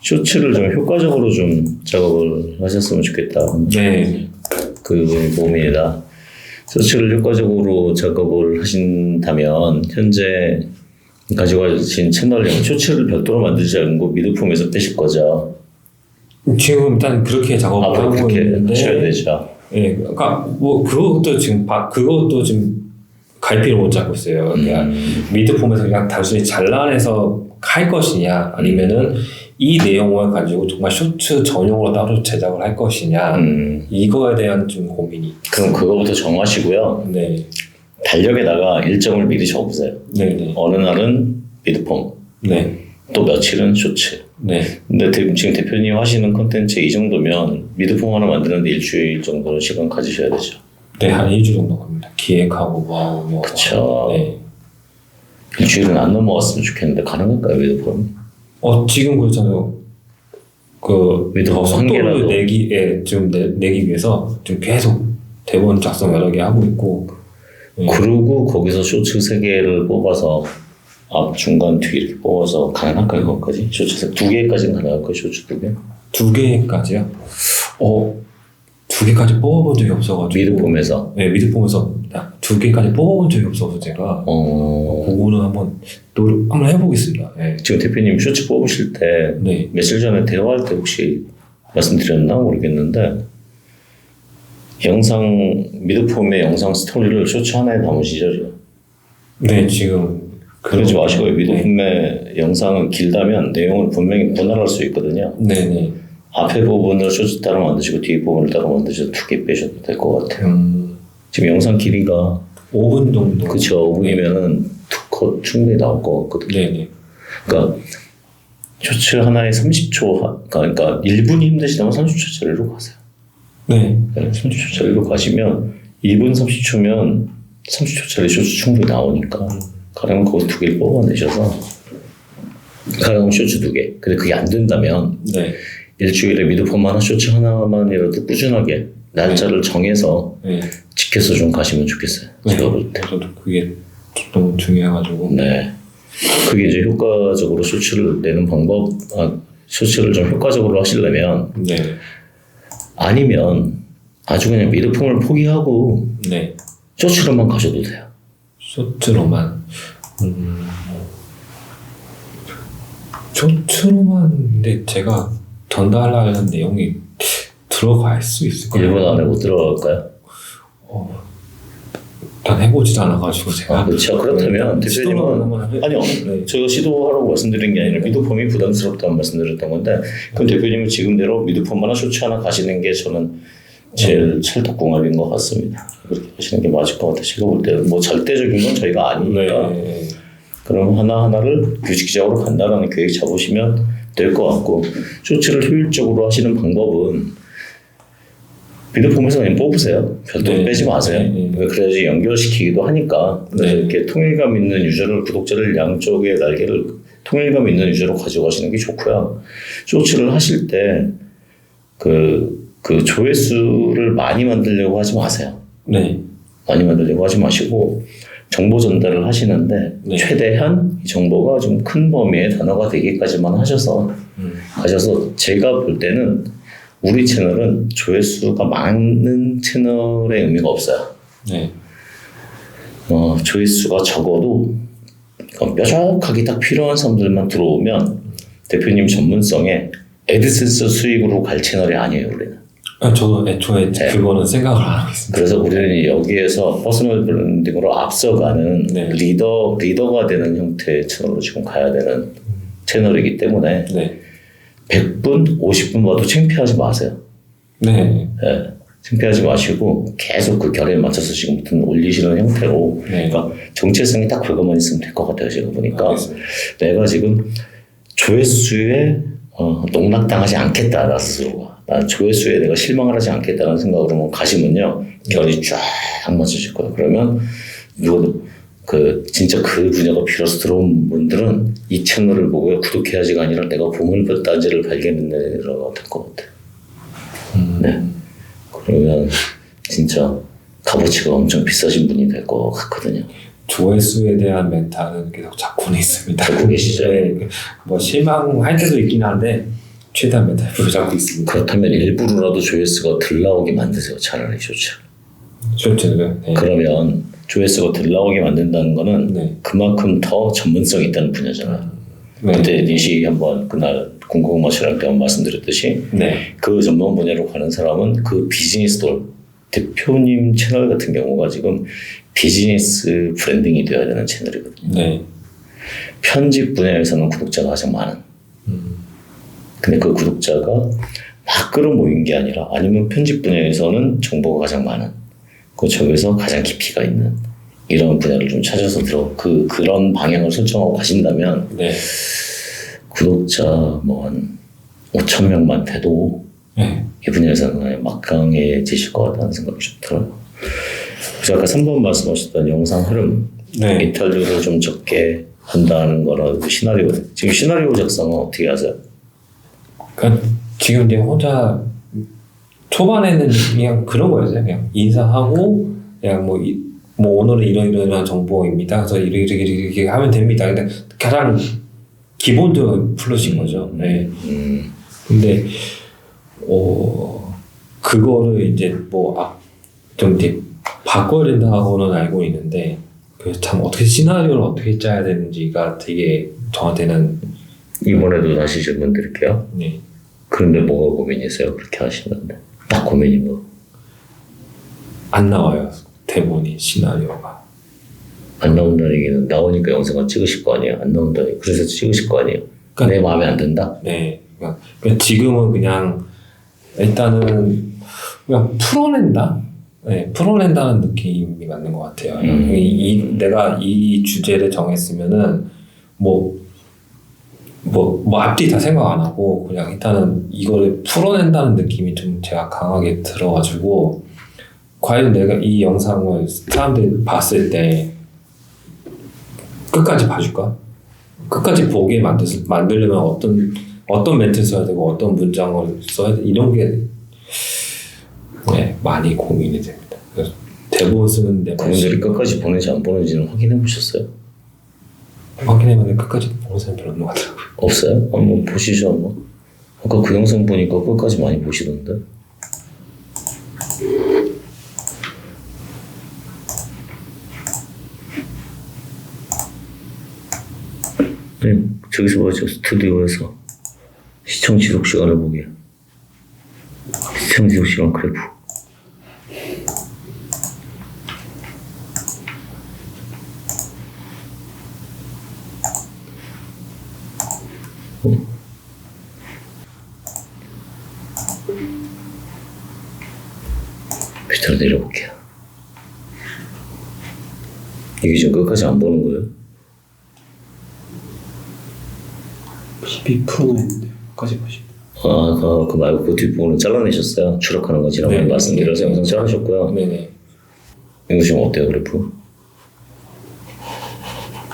쇼츠를 좀 효과적으로 좀 작업을 하셨으면 좋겠다. 네. 그 고민이다. 쇼츠를 효과적으로 작업을 하신다면 현재 가지고 계신 채널용 쇼츠를 별도로 만들지 않고 미드폼에서 빼실 거죠. 지금 일단 그렇게 작업을 하고 그렇게 있는데 하셔야 되죠. 예, 그러니까 뭐 그것도 지금 갈피를 못 잡고 있어요. 그러니까 미드폼에서 그냥 단순히 잘라내서 할 것이냐, 아니면은 이 내용을 가지고 정말 쇼츠 전용으로 따로 제작을 할 것이냐, 이거에 대한 좀 고민이. 그럼 그거부터 정하시고요. 네. 달력에다가 일정을 미리 적으세요. 네. 어느 날은 미드폼, 네. 또 며칠은 쇼츠. 네. 근데 지금 대표님 하시는 콘텐츠 이 정도면 미드폼 하나 만드는데 일주일 정도는 시간 가지셔야 되죠. 네, 한 2주 정도 갑니다. 기획하고 뭐. 그쵸. 네. 일주일은 안 넘어갔으면 좋겠는데 가능할까요, 미드폼? 지금 그렇잖아요. 미드폼 한 개라도 속도를 내기 위해서 지금 계속 대본 작성 여러 개 하고 있고. 네. 그리고 거기서 쇼츠 3개를 뽑아서 앞, 중간, 뒤 이렇게 뽑아서 가능할까요, 그것까지? 쇼츠 2개까지는 가능할까요, 쇼츠 2개? 2개까지요? 2개까지 뽑아본 적이 없어가지고. 미드폼에서? 네, 미드폼에서 2개까지 뽑아본 적이 없어서 제가 그거는 한번 해보겠습니다. 네. 지금 대표님 쇼츠 뽑으실 때 네. 며칠 전에 대화할 때 혹시 말씀드렸나 모르겠는데 미드폼의 영상 스토리를 쇼츠 하나에 담으시죠? 네, 지금 그러지 마시고요. 미드폼의 영상은 길다면 내용을 분명히 분할할 수 있거든요. 네네. 앞에 부분을 쇼츠 따로 만드시고 뒤에 부분을 따로 만드셔서 2개 빼셔도 될 것 같아요. 지금 영상 길이가 5분 정도. 그쵸. 5분이면은 2컷 충분히 나올 것 같거든요. 네네. 그러니까 쇼츠 하나에 30초, 그러니까 1분이 힘드시다면 30초짜리로 가세요. 네. 30초짜리로 가시면 2분 30초면 30초짜리 쇼츠 충분히 나오니까 가령 거기서 2개를 뽑아내셔서 가령 쇼츠 2개. 근데 그게 안 된다면 네. 일주일에 미드폼 하나, 쇼츠 하나만이라도 꾸준하게 날짜를 정해서 지켜서 좀 가시면 좋겠어요. 제가 볼 때. 저도 그게 너무 중요해가지고. 네. 그게 이제 효과적으로 쇼츠를 내는 방법, 쇼츠를 좀 효과적으로 하시려면, 네. 아니면 아주 그냥 미드폼을 포기하고, 네. 쇼츠로만 가셔도 돼요. 쇼츠로만. 쇼츠로만, 근데 제가 전달하려는 내용이 들어갈 수 있을까요? 1분 안에 못 들어갈까요? 일단 해보지도 않아가지고 제가. 그렇죠. 그렇다면 대표님은 아니요. 네. 제가 시도하라고 말씀드린 게 아니라 미드폼이 부담스럽다는 말씀드렸던 건데 그럼 대표님은 지금대로 미드폼 하나 쇼츠 하나 가시는 게 저는 제일 찰떡궁합인 것 같습니다. 그렇게 하시는 게 맞을 것 같아요. 제가 볼 때는 뭐 절대적인 건 저희가 아니니까 그럼 하나하나를 규칙적으로 간다라는 계획 잡으시면 될 것 같고 쇼츠를 효율적으로 하시는 방법은 미드폼에서 그냥 뽑으세요. 별도로 빼지 마세요. 그래야지 연결시키기도 하니까 그래서 이렇게 통일감 있는 유저를 구독자를 양쪽의 날개를 통일감 있는 유저로 가져가시는 게 좋고요. 쇼츠를 하실 때 그 조회수를 많이 만들려고 하지 마세요. 네. 많이 만들려고 하지 마시고 정보 전달을 하시는데 최대한 이 정보가 좀 큰 범위의 단어가 되기까지만 하셔서 가셔서 제가 볼 때는 우리 채널은 조회수가 많은 채널의 의미가 없어요. 네. 조회수가 적어도 뾰족하게 딱 필요한 사람들만 들어오면 대표님 전문성에 애드센스 수익으로 갈 채널이 아니에요, 우리는. 저도 애초에 그거는 생각을 안 하고 있습니다. 그래서 우리는 여기에서 퍼스널 브랜딩으로 앞서가는 리더가 되는 형태의 채널로 지금 가야 되는 채널이기 때문에 100분, 50분 봐도 창피하지 마세요. 네. 창피하지 마시고 계속 그 결에 맞춰서 지금부터는 올리시는 형태로 그러니까 정체성이 딱 그것만 있으면 될 것 같아요. 제가 보니까 알겠습니다. 내가 지금 조회수에 농락당하지 않겠다 나 스스로가 난 조회수에 내가 실망을 하지 않겠다는 생각으로 가시면요 결이 쫙 맞춰질 거예요. 그러면 진짜 그 분야가 필요해서 들어온 분들은 이 채널을 보고 구독해야지가 아니라 내가 보물단지를 발견해내라고 될 것 같아요. 네. 그러면 진짜 값어치가 엄청 비싸신 분이 될 것 같거든요. 조회수에 대한 멘탈은 계속 잡고는 있습니다. 잡고 계시죠? 네. 뭐 실망할 때도 있긴 한데 최대한 메타를 잡고 있습니다. 그렇다면 일부러라도 조회수가 덜 나오게 만드세요. 차라리 쇼츠. 쇼츠를. 네. 그러면 조회수가 덜 나오게 만든다는 거는 네. 그만큼 더 전문성이 있다는 분야잖아요. 네. 그때 니시 한번 그날 궁금하시라고 때 말씀드렸듯이 네. 그 전문 분야로 가는 사람은 그 비즈니스도 대표님 채널 같은 경우가 지금 비즈니스 브랜딩이 되어야 되는 채널이거든요. 네. 편집 분야에서는 구독자가 가장 많은. 근데 그 구독자가 막 끌어모인 게 아니라 아니면 편집 분야에서는 정보가 가장 많은. 그 쪽에서 가장 깊이가 있는 이런 분야를 좀 찾아서 그런 방향을 설정하고 가신다면 네. 구독자 뭐 한 5천 명만 돼도 네. 이 분야에서는 막강해지실 것 같다는 생각이 좀 들어요. 그래서 아까 3번 말씀하셨던 영상 흐름, 네. 인터뷰를 좀 적게 한다는 거는 시나리오, 지금 시나리오 작성은 어떻게 하세요? 그러니까 지금 이제 혼자 초반에는 그냥 그런 거였어요. 그냥 인사하고 그냥 뭐 오늘은 이런 정보입니다. 그래서 이렇게 하면 됩니다. 근데 가장 기본적인 플롯인 거죠. 네. 근데 그거를 이제 좀 이제 바꿔야 된다고는 알고 있는데 그래서 참 어떻게 시나리오를 어떻게 짜야 되는지가 되게 저한테는 이번에도 다시 질문 드릴게요. 네. 그런데 뭐가 고민이세요? 그렇게 하시는데 딱 고민이 뭐? 안 나와요. 대본이 시나리오가 안 나온다는 얘기는 나오니까 영상을 찍으실 거 아니에요? 안 나온다는 얘기. 그래서 찍으실 거 아니에요? 그러니까 내 마음에 안 든다? 네. 그러니까 지금은 그냥 일단은 그냥 풀어낸다. 네, 풀어낸다는 느낌이 맞는 것 같아요. 내가 이 주제를 정했으면은 앞뒤 다 생각 안 하고 그냥 일단은 이거를 풀어낸다는 느낌이 좀 제가 강하게 들어가지고 과연 내가 이 영상을 사람들이 봤을 때 끝까지 봐줄까? 끝까지 보게 만들려면 어떤 멘트 써야 되고 어떤 문장을 써야 돼 이런 게 네, 많이 고민이 됩니다. 그래서 대본 쓰는데 그분들이 끝까지 보는지 안 보는지는 확인해 보셨어요? 확인해봤는데 끝까지 보는 사람이 별로 없는 것 같더라고요. 없어요? 한번 보시죠 한번. 아까 그 영상 보니까 끝까지 많이 보시던데. 네, 저기서 보죠. 스튜디오에서 시청 지속 시간을 보게. 시청 지속 시간 그래프. 밑으로 내려볼게요. 이게 지금 끝까지 안 보는 거예요? 힙이 풀어놔 있는데 끝까지 보시면 그 말고 그 뒷부분은 잘라내셨어요? 추락하는 거 지난번에 네. 말씀드려서 영상 자르셨고요. 네네. 이거 지금 어때요 그래프?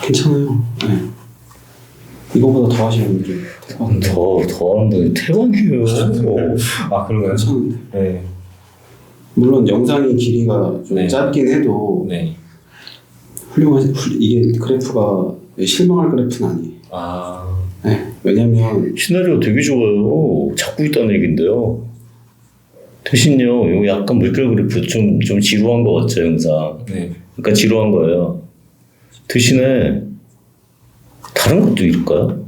괜찮아요. 네. 이거보다 더 하시는 분들이 대박. 더 하는 분이 태반이에요. 아 그런가요? 괜찮은데. 네. 물론 영상의 길이가 좀 네. 짧긴 해도 네. 이게 그래프가 실망할 그래프는 아니에요. 아. 네. 왜냐면 시나리오 되게 좋아요. 찾고 있다는 얘긴데요. 대신요, 이거 약간 물결 그래프 좀 지루한 거 같죠 영상. 네. 약간 지루한 거예요. 대신에 다른 것도 있을까요?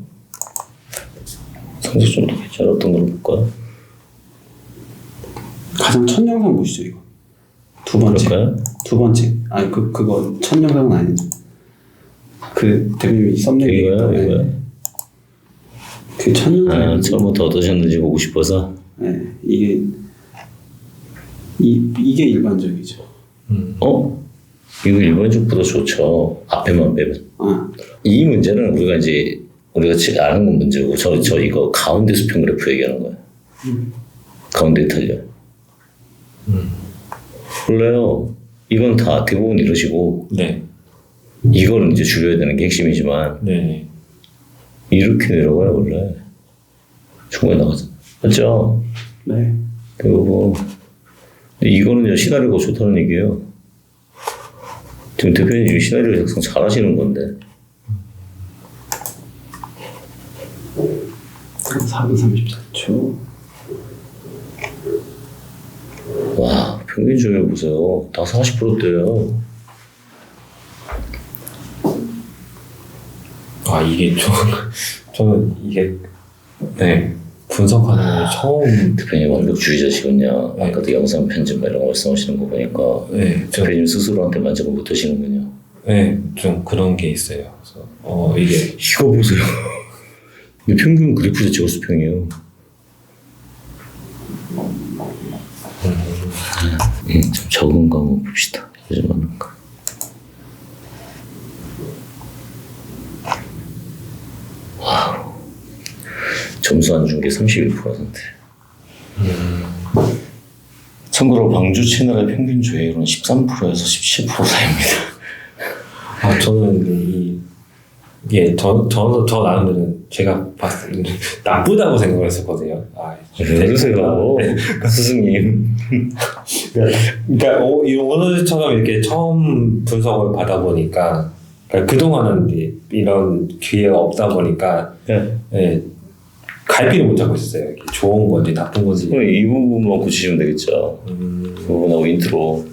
성적 좀 더 괜찮았던 걸 볼까요? 가장 첫 영상 보시죠 이거. 두 번째. 그럴까요? 두 번째. 아니 그거 첫 영상은 아니죠. 그 대표님이 썸네일 이거요? 그첫 영상. 처음부터 어떠셨는지 보고 싶어서. 네. 이게 일반적이죠. 이거 일반적보다 좋죠. 앞에만 빼면. 이 문제는 우리가 아는 건 문제고, 저 이거 가운데 수평 그래프 얘기하는 거예요. 가운데 틀려. 원래요, 이건 다 대부분 이러시고, 네. 이거는 이제 줄여야 되는 게 핵심이지만, 네. 이렇게 내려가요, 원래. 중간에 나가죠. 맞죠? 네. 그리고, 이거는 시나리오가 좋다는 얘기예요. 지금 대표님 시나리오 작성 잘 하시는 건데. 4분 34초. 와, 평균 조회 보세요. 다 40%대요. 이게 저는 이게 분석하는 게 처음. 대표님 완벽주의자시군요. 네. 아까도 영상 편집 이런 거 말씀하시는 거 보니까 대표님 스스로한테 만족을 못 하시는군요. 좀 그런 게 있어요. 그래서 이게 이거 보세요. 이 평균 그래프 자체가 수평이에요. 좀 적은 거 한번 봅시다. 요즘 하는 거. 와우. 점수 안 준 게 31%. 참고로 광주 채널의 평균 조회율은 13%에서 17% 사이입니다. 저는 저 나름대로는 제가 봤을 때 나쁘다고 생각을 했었거든요. 왜 그러세요? 스승님. 그러니까 오늘처럼 이렇게 처음 분석을 받아보니까 그동안은 이제 이런 기회가 없다 보니까 갈피를 못 잡고 있었어요. 이게 좋은 건지 나쁜 건지. 이 부분만 고치시면 되겠죠. 그 부분하고 인트로.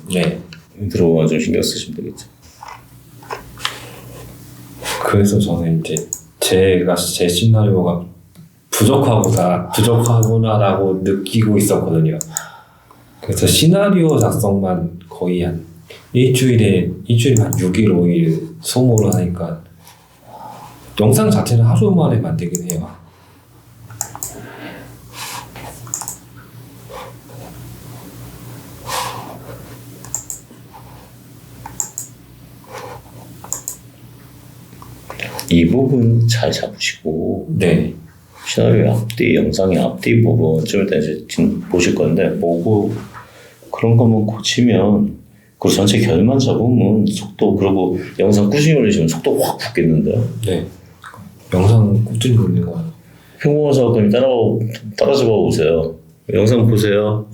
인트로만 좀 신경 쓰시면 되겠죠. 그래서 저는 이제 제 시나리오가 부족하구나라고 느끼고 있었거든요. 그래서 시나리오 작성만 거의 한 일주일에 한 6일, 5일 소모를 하니까 영상 자체는 하루 만에 만들긴 해요. 이 부분 잘 잡으시고 시나리오 앞뒤, 영상의 앞뒤 부분 좀 이따 이제 보실 건데 보고 그런 것만 고치면 그리고 전체 결만 잡으면 속도 그리고 영상 꾸준히 올리시면 속도 확 붙겠는데요? 영상 꾸준히 올리는 거 평범한 사업가님 따라잡아 보세요. 영상 보세요.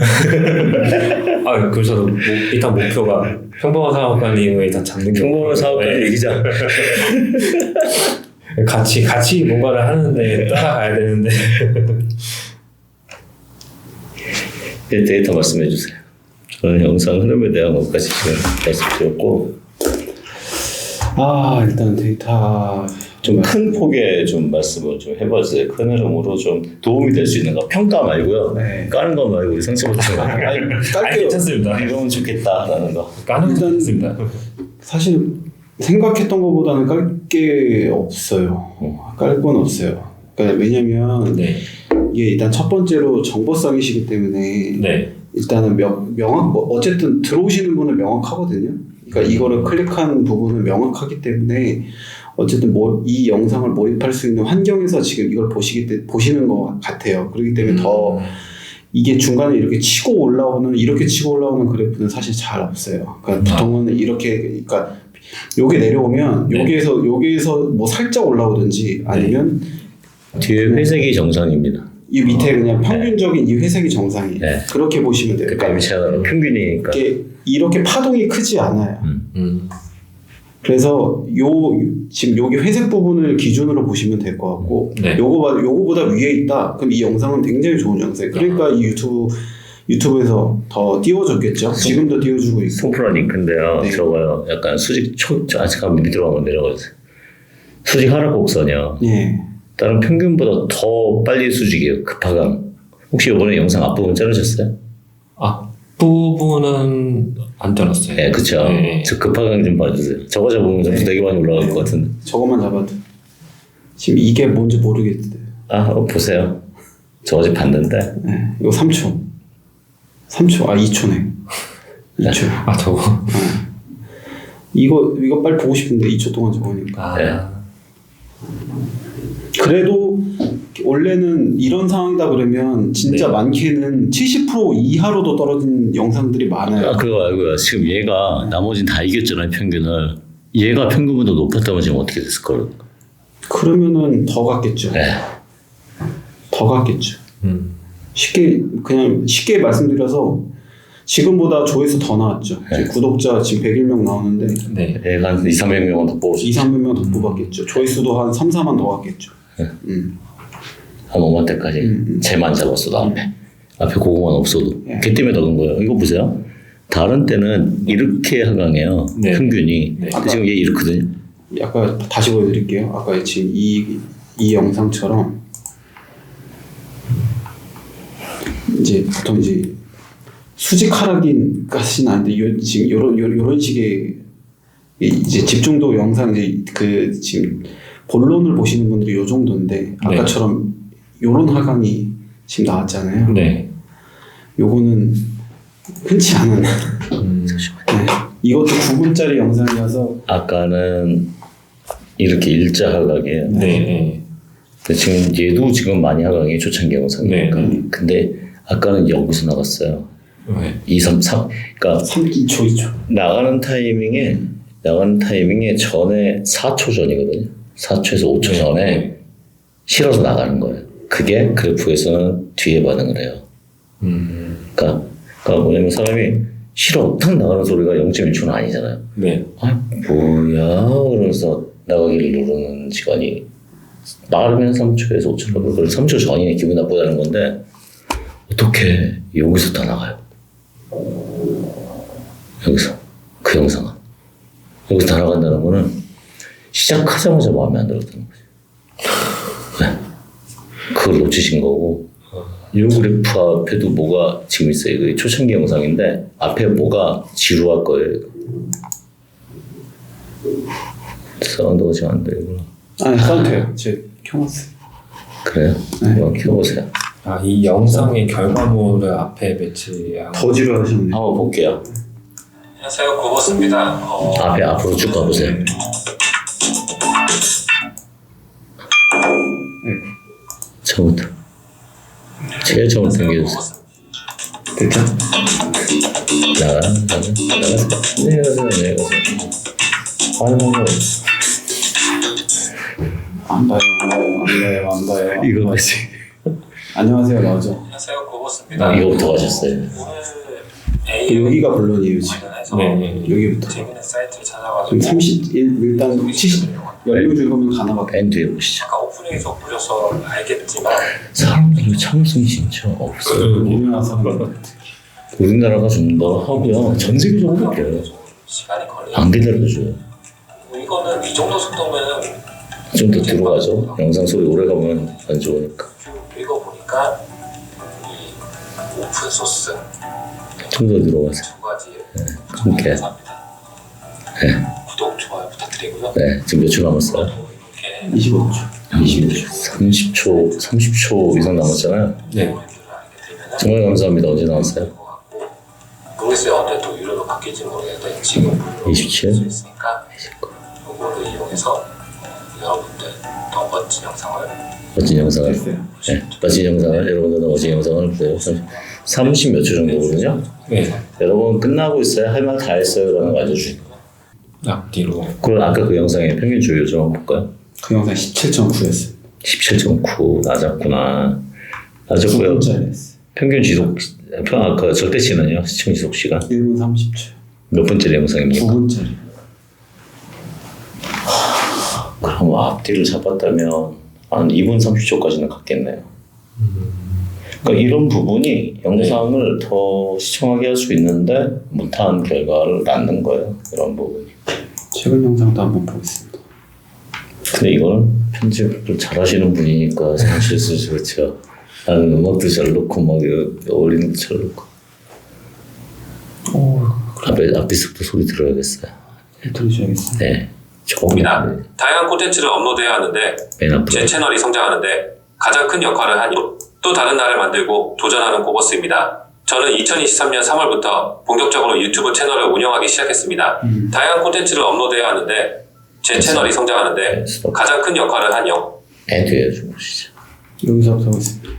그래서 일단 목표가 평범한 사업가님을 일단 잡는 게 평범한 사업가님 얘기자. 같이 뭔가를 하는데 따라가야 되는데. 데이터 말씀해 주세요. 저는 영상 흐름에 대한 것까지 지금 말씀드렸고 일단 데이터 좀 큰 폭의 좀 말씀을 좀 해봐주세요. 큰 흐름으로 좀 도움이 될 수 있는 거. 평가 말고요. 까는 거 말고 상처 받지 말고. 괜찮습니다. 이러면 좋겠다라는 거. 까는 거 괜찮습니다. 사실 생각했던 것보다는 깔 게 없어요. 깔 건 없어요. 그러니까 왜냐면 이게 일단 첫 번째로 정보성이시기 때문에 일단은 어쨌든 들어오시는 분은 명확하거든요. 그러니까 이거를 클릭한 부분은 명확하기 때문에 어쨌든 이 영상을 몰입할 수 있는 환경에서 지금 이걸 보시는 것 같아요. 그렇기 때문에 더 이게 중간에 이렇게 치고 올라오는 그래프는 사실 잘 없어요. 그러니까 보통은 이렇게 그러니까 요게 내려오면 여기에서 뭐 살짝 올라오든지 아니면 뒤에 회색이 정상입니다. 이 밑에 그냥 평균적인 이 회색이 정상이에요. 그렇게 보시면 돼요. 그러니까 위치하는 평균이니까. 이렇게 파동이 크지 않아요. 그래서 지금 여기 회색 부분을 기준으로 보시면 될 것 같고 요거보다 위에 있다. 그럼 이 영상은 굉장히 좋은 영상이에요. 그러니까 이 유튜브에서 더 띄워줬겠죠. 지금도 띄워주고 있고. 송프라 링크인데요. 저거요. 약간 수직 아직 한번 밑으로 한번 내려가세요. 수직 하락 곡선이요. 다른 평균보다 더 빨리 수직이에요. 급하강. 혹시 이번에 영상 앞부분 자르셨어요? 앞부분은 안 잘랐어요. 네, 그쵸. 저 급하강 좀 봐주세요. 저거 잡으면 점수 되게 많이 올라갈 것 같은데. 저것만 잡아도. 지금 이게 뭔지 모르겠어요. 보세요. 저 어제 봤는데. 이거 3초. 2초네. 2초. 저거. 이거 빨리 보고 싶은데 2초 동안 저거니까. 그래도 원래는 이런 상황이다 그러면 진짜 많게는 70% 이하로도 떨어진 영상들이 많아요. 그거 알고요. 지금 얘가 나머지는 다 이겼잖아요, 평균을. 얘가 평균보다 높았다면 지금 어떻게 됐을 거예요? 그러면은 더 갔겠죠. 더 갔겠죠. 쉽게 말씀드려서 지금보다 조회수 더 나왔죠. 구독자 지금 101명 나오는데 얘가 한 200~300명은 더 뽑았죠. 200~300명 더 뽑았겠죠. 조회수도 한 3~4만 더 갔겠죠. 한 5만 대까지 재만 잡았어도 앞에 고구마는 없어도 걔 때문에 넣은 거예요. 이거 보세요. 다른 때는 이렇게 하강해요. 네. 평균이. 네. 지금 얘 이렇거든요. 아까 다시 보여드릴게요. 아까 지금 이 영상처럼 이제 보통 이제 수직 하락인까지는 아닌데 지금 요런 식의 이제 집중도 영상 이제 그 지금 본론을 보시는 분들이 요 정도인데 아까처럼 요런 하강이 지금 나왔잖아요. 네. 요거는 흔치 않은. 네. 이것도 9분짜리 영상이어서 아까는 이렇게 일자 하강이에요. 네. 근데 지금 얘도 지금 많이 하강이 초창기 영상이니까. 근데 아까는 여기서 나갔어요. 2, 3, 4. 그러니까 2초. 나가는 타이밍에 전에 4초 전이거든요. 4초에서 5초 전에 실어서 나가는 거예요. 그게 그래프에서는 뒤에 반응을 해요. 그러니까 뭐냐면 사람이 실어 탁 나가는 소리가 0.1초는 아니잖아요. 네. 아 뭐야 그러면서 나가기를 누르는 시간이 빠르면 3초에서 5초, 그걸 3초 전이니 기분 나쁘다는 건데 어떻게 여기서 다 나가요? 여기서 그 영상은 여기서 다 나간다는 거는 시작하자마자 마음에 안 들었다는 거죠. 네. 그걸 놓치신 거고 이 그래프 앞에도 뭐가 지금 있어요. 이거 초창기 영상인데 앞에 뭐가 지루할 거예요. 사운드가 지금 안 들리구나. 아니 사운드 돼요. 제가 켜놨어요. 그래요? 네. 한번 켜보세요. 이 영상의 결과물을 앞에 배치하고 더 지루하셨네. 한번 볼게요. 안녕하세요, 고버스입니다. 앞으로 쭉 가보세요. 네. 처음부터. 제일 처음부터 당겨주세요. 됐죠? 나가세요. 내려가세요. 안 봐요. 이거 뭐지? 안녕하세요, 나오죠. 안녕하세요, 고버스입니다. 이거부터 가셨어요. 오늘 A 여기가 본론이에요 지금. 관련해서 여기부터. 재밌는 사이트를 찾아가지고 지금 일단 70 연료 줄거면 가나봐. 맨 뒤에 보시죠. 아까 오프닝에서 보셔서 알겠지만 사람들이 참승이 진짜 없어요. 우리나라 사람. 우리나라가 좀 더 하고요. 전 세계적으로 그래요. 시간이 걸려요. 안 기다려줘요. 이거는 이 정도 속도면 좀 더 들어가죠. 영상 소리 오래 가면 안 좋으니까. 쭉 읽어보니까 이 오픈 소스 좀 더 들어가세요. 두 가지를 그렇게. 감사합니다. 구독, 좋아요 부탁드리고요. 네, 지금 몇 초 남았어요? 이렇게 25초. 30초 이상 남았잖아요. 네. 알게 되면은 정말 감사합니다. 언제 나왔어요? 모르겠어요. 언제 또 유료로 바뀔지 모르겠는데 지금 27? 수 있으니까 이거를 이용해서 여러분들 더 멋진 영상을 멋진 영상을. 됐어요. 네, 멋진 영상을 여러분들도 멋진 영상을 보고 30 몇 초 정도거든요. 네. 여러분 끝나고 있어요? 할 말 다 했어요? 라는 거 알려주세요. 앞뒤로. 그럼 아까 그 영상의 평균 조율 좀 한번 볼까요? 그 영상 17.9였어요. 17.9 낮았구나. 낮았고요. 9분짜리였어요. 평균 지속 아까 절대치는요? 시청 지속 시간 1분 30초. 몇 번째 영상입니까? 9분짜리. 그럼 앞뒤를 잡았다면 한 2분 30초까지는 갔겠네요. 그러니까 이런 부분이 영상을 더 시청하게 할 수 있는데 못한 결과를 낳는 거예요. 이런 부분이. 최근 영상도 한번 보겠습니다. 근데 이거는 편집을 잘 하시는 분이니까 사실 그렇죠. 나는 음악도 잘 넣고 막 어울리는 것도 잘 넣고. 앞에서부터 소리 들어야겠어요. 들으셔야겠어요. 네. 조금 입니다. 다양한 콘텐츠를 업로드해야 하는데 맨 앞으로. 제 채널이 성장하는데 가장 큰 역할을 한 또 다른 나를 만들고 도전하는 고버스입니다. 저는 2023년 3월부터 본격적으로 유튜브 채널을 운영하기 시작했습니다. 다양한 콘텐츠를 업로드해야 하는데 제 채널이 성장하는데 가장 큰 역할을 한 맨 뒤에 좀 보시죠. 여기서부터 보겠습니다.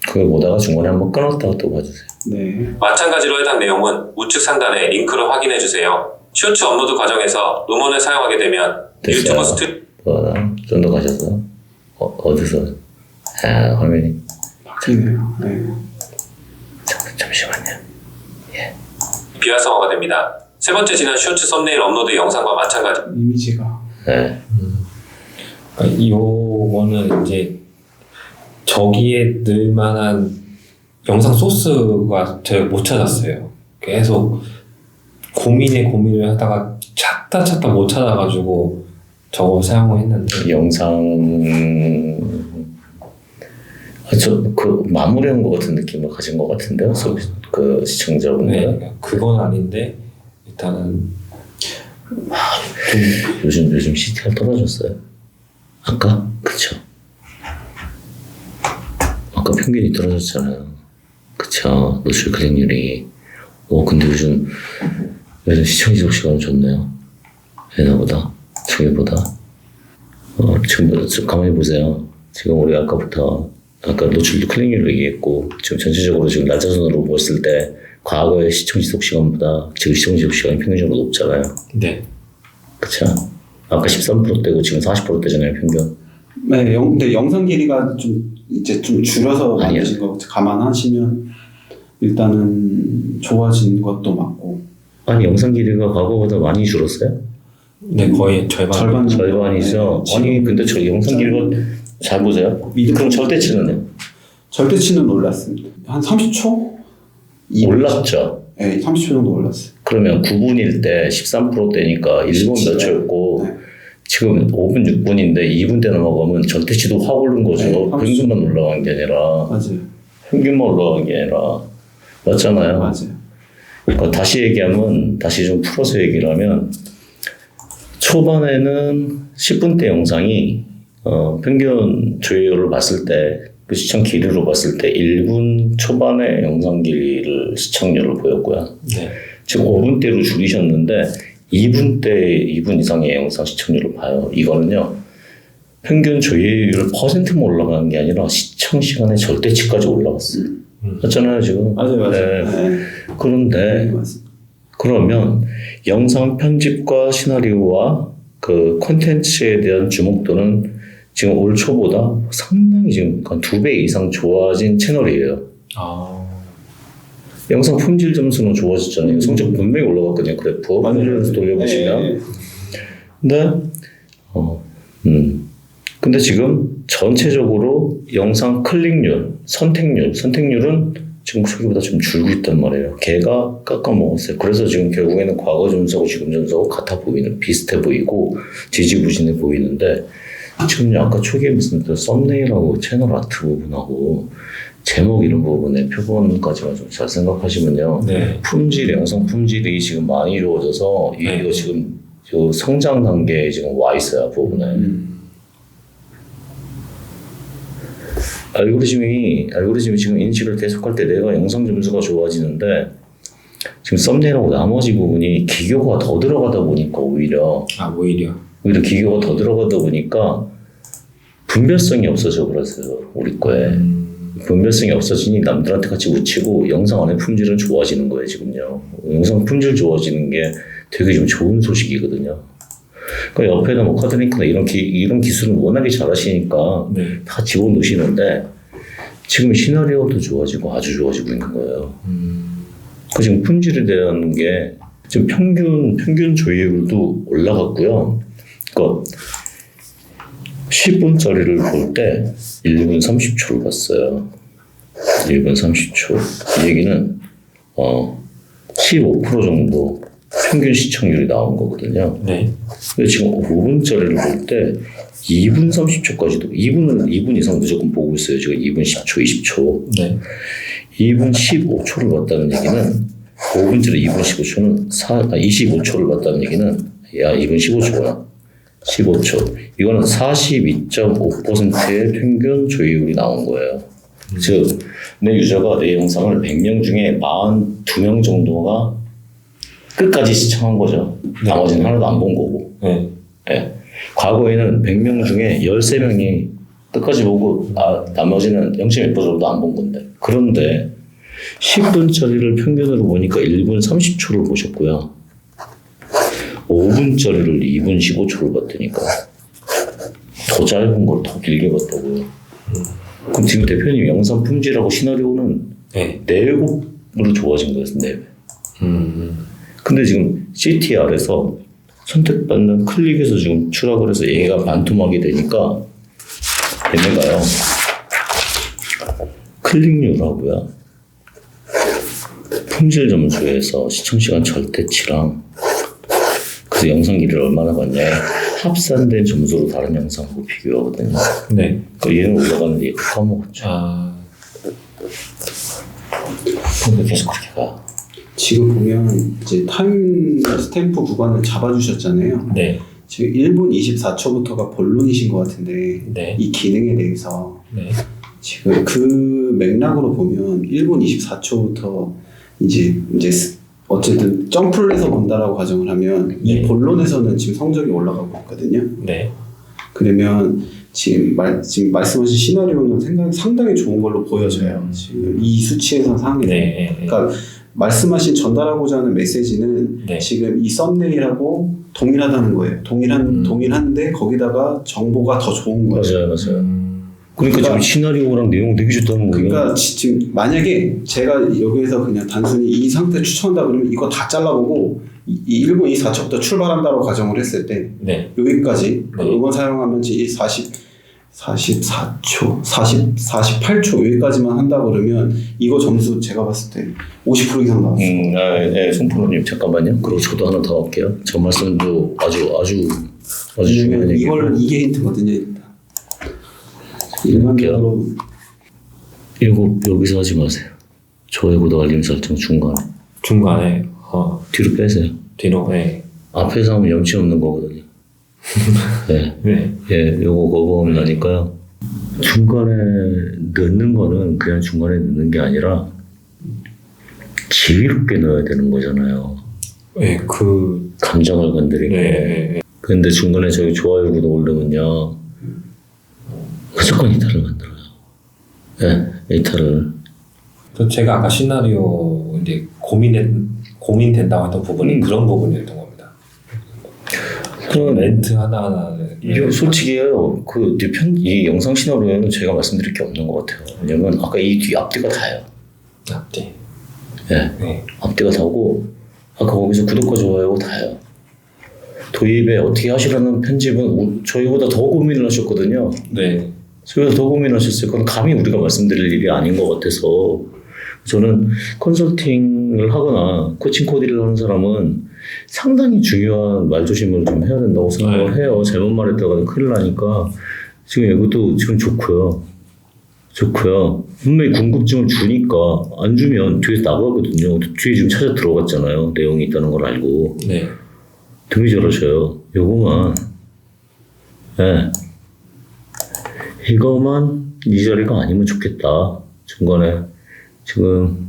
그걸 보다가 중간에 한번 끊었다가 또 봐주세요. 네. 마찬가지로 해당 내용은 우측 상단에 링크를 확인해 주세요. 쇼츠 업로드 과정에서 음원을 사용하게 되면 됐어요. 유튜브 스튜디오 좀 더 가셔서 어디서 화면이 바뀌네요. 네. 잠시만요. 비활성화가 됩니다. 세 번째 지난 쇼츠 썸네일 업로드 영상과 마찬가지. 이미지가. 네. 요거는 이제 저기에 넣을 만한 영상 소스가 제가 못 찾았어요. 계속 고민을 하다가 찾다 못 찾아가지고 저거 사용을 했는데 영상 저 그 마무리한 것 같은 느낌을 가진 것 같은데요. 그 시청자분들. 네, 그건 아닌데 일단은 요즘 CTR 떨어졌어요. 아까 그쵸? 아까 평균이 떨어졌잖아요. 그쵸? 노출 클릭률이. 근데 요즘 시청 지속 시간 좋네요. 옛날보다 저기보다. 지금 가만히 보세요. 지금 우리 아까 노출 클릭률을 얘기했고 지금 전체적으로 지금 날짜순으로 봤을 때 과거의 시청 지속 시간보다 지금 시청 지속 시간이 평균적으로 높잖아요. 네. 그쵸? 아까 13%대고 지금 40%대잖아요, 평균. 네, 근데 영상 길이가 좀 줄여서 아니요. 만드신 거 감안하시면 일단은 좋아진 것도 맞고. 아니, 영상 길이가 과거보다 많이 줄었어요? 네, 거의 절반. 절반이죠. 네, 아니, 근데 저 영상 길이가 잘 보세요. 그럼 절대치는요? 절대치는 올랐습니다. 한 30초? 올랐죠. 네, 30초 정도 올랐어요. 그러면 9분일 때 13%대니까 1분 몇 초였고 네. 지금 5분 6분인데 2분 대 넘어가면 절대치도 확 오른 거죠. 네, 평균만 올라간 게 아니라 맞아요. 평균만 올라간 게 아니라 맞잖아요. 맞아요. 그러니까 다시 좀 풀어서 얘기를 하면 초반에는 10분대 영상이 평균 조회율을 봤을 때 그 시청 길이로 봤을 때 1분 초반의 영상 길이를 시청률을 보였고요. 네. 지금 5분대로 줄이셨는데 2분 이상의 영상 시청률을 봐요. 이거는요. 평균 조회율 퍼센트만 올라가는 게 아니라 시청 시간의 절대치까지 올라갔어요. 맞잖아요, 지금. 맞아요. 네. 네. 그런데 네, 맞습니다. 그러면 영상 편집과 시나리오와 그 콘텐츠에 대한 주목도는 지금 올 초보다 상당히 지금 한 2배 이상 좋아진 채널이에요. 영상 품질 점수는 좋아졌잖아요. 성적 분명히 올라갔거든요. 그래프 품질에서 돌려보시면. 근데 지금 전체적으로 영상 클릭률, 선택률은 지금 초기보다 좀 줄고 있단 말이에요. 걔가 깎아먹었어요. 그래서 지금 결국에는 과거 점수하고 지금 점수하고 비슷해 보이고 지지부진해 보이는데 지금 아까 초기에 말씀드린 썸네일하고 채널 아트 부분하고 제목 이런 부분에 표본까지만 좀 잘 생각하시면요. 네. 영상 품질이 지금 많이 좋아져서 이거 지금 저 성장 단계에 지금 와 있어요, 부분에. 알고리즘이 지금 인식을 계속할 때 내가 영상 점수가 좋아지는데 지금 썸네일하고 나머지 부분이 기교가 더 들어가다 보니까 오히려 기교가 더 들어가다 보니까 분별성이 없어져 버렸어요, 우리 거에. 분별성이 없어지니 남들한테 같이 묻히고 영상 안에 품질은 좋아지는 거예요, 지금요. 영상 품질 좋아지는 게 되게 좀 좋은 소식이거든요. 그러니까 옆에다 뭐 카드링크나 이런 기술은 워낙에 잘하시니까 다 집어넣으시는데 지금 시나리오도 좋아지고 아주 좋아지고 있는 거예요. 그 지금 품질에 대한 게 지금 평균 조회율도 올라갔고요. 그러니까 10분짜리를 볼 때 1분 30초를 봤어요. 1분 30초. 이 얘기는 15% 정도 평균 시청률이 나온 거거든요. 네. 근데 지금 5분짜리를 볼 때 2분 30초까지도 2분 이상 무조건 보고 있어요. 지금 2분 10초, 20초. 네. 2분 15초를 봤다는 얘기는 5분짜리 2분 15초는 25초를 봤다는 얘기는 2분 15초구나. 15초. 이거는 42.5%의 평균 조회율이 나온 거예요. 즉, 내 유저가 내 영상을 100명 중에 42명 정도가 끝까지 시청한 거죠. 나머지는 하나도 안 본 거고. 네. 과거에는 100명 중에 13명이 끝까지 보고 나머지는 0.1% 정도 안 본 건데. 그런데 10분짜리를 평균으로 보니까 1분 30초를 보셨고요. 5분짜리를 2분 15초를 봤다니까. 더 짧은 걸 더 길게 봤다고요. 그럼 지금 대표님 영상 품질하고 시나리오는 4배로 좋아진 거예요. 4배. 근데 지금 CTR에서 선택받는 클릭에서 지금 추락을 해서 얘가 반토막이 되니까 얘네가요. 클릭률하고요. 품질 점수에서 시청시간 절대치랑 그래서 영상 길이를 얼마나 봤냐 합산된 점수로 다른 영상하고 비교하거든요. 네. 그러니까 얘는 올라가는데 얘 까먹었죠. 근데 계속 그렇게 가. 지금 보면 이제 타임 스탬프 구간을 잡아주셨잖아요. 네. 지금 1분 24초부터가 본론이신 것 같은데 네. 이 기능에 대해서 네. 지금 그 맥락으로 보면 1분 24초부터 이제 어쨌든 점프를 해서 본다라고 가정을 하면 네. 이 본론에서는 지금 성적이 올라가고 있거든요. 네. 그러면 지금 말씀하신 시나리오는 상당히 좋은 걸로 보여져요. 지금 이 수치에서 상황에서. 네. 그러니까 말씀하신 전달하고자 하는 메시지는 네. 지금 이 썸네일하고 동일하다는 거예요. 동일한데 거기다가 정보가 더 좋은 거예요. 맞아요. 그러니까 지금 시나리오랑 내용 되게 좋다는 거예요. 그러니까 지금 만약에 제가 여기에서 그냥 단순히 이 상태 추천한다 그러면 이거 다 잘라보고 이 1분 24초부터 출발한다고 가정을 했을 때 네. 여기까지 그 음원 사용하면 이 44초, 48초 여기까지만 한다 그러면 이거 점수 제가 봤을 때 50% 이상 나왔어요. 네, 송프로님 잠깐만요. 그리고 저도 하나 더 할게요. 저 말씀도 아주 중요한 얘기고. 이게 힌트거든요. 일반적으로 이거 여기서 하지 마세요. 좋아요, 구독, 알림 설정 중간에 뒤로 빼세요. 뒤로. 네. 앞에서 하면 염치 없는 거거든요. 네. 네. 예, 요거 거부하면 나니까요. 중간에 넣는 거는 그냥 중간에 넣는 게 아니라 지휘롭게 넣어야 되는 거잖아요. 네. 감정을 건드리고. 네. 근데 중간에 저기 좋아요, 구독 올리면요. 무조건 이탈을 만들어요. 네, 이탈을. 제가 아까 시나리오 이제 고민된다고 했던 부분이 그런 부분이었던 겁니다. 멘트 하나하나. 이게 솔직히요, 이 영상 시나리오에는 제가 말씀드릴 게 없는 것 같아요. 왜냐면 아까 이 뒤 앞뒤가 다예요. 앞뒤. 네. 네. 앞뒤가 다고 아까 거기서 구독과 좋아요 다예요. 도입에 어떻게 하시라는 편집은 저희보다 더 고민을 하셨거든요. 네. 저희보다 더 고민하셨어요. 그건 감히 우리가 말씀드릴 일이 아닌 것 같아서 저는 컨설팅을 하거나 코칭 코디를 하는 사람은 상당히 중요한 말조심을 좀 해야 된다고 생각을 해요. 잘못 말했다가 큰일 나니까 지금 이것도 지금 좋고요. 분명히 궁금증을 주니까 안 주면 뒤에서 나가거든요. 뒤에 지금 찾아 들어갔잖아요. 내용이 있다는 걸 알고. 네. 되게 잘하셔요. 요거만, 네. 이거만 이 자리가 아니면 좋겠다. 중간에 지금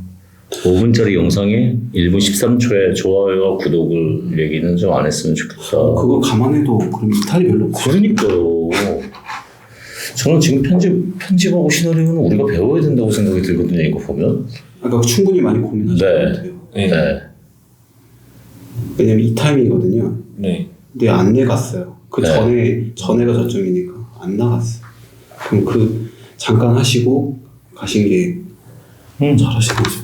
5분짜리 영상에 1분 13초에 좋아요와 구독을 얘기는 좀 안 했으면 좋겠다. 그거 감안해도 그럼 이탈이 별로 없어요. 그러니까요. 저는 지금 편집하고 시나리오는 우리가 배워야 된다고 생각이 들거든요. 이거 보면. 그러니까 충분히 많이 고민하실 것 같아요. 네. 왜냐면 이 타임이거든요. 네. 근데 안 내갔어요. 전에가 저쪽이니까 안 나갔어요. 그럼 잠깐 하시고 가신 게 잘하신 거죠.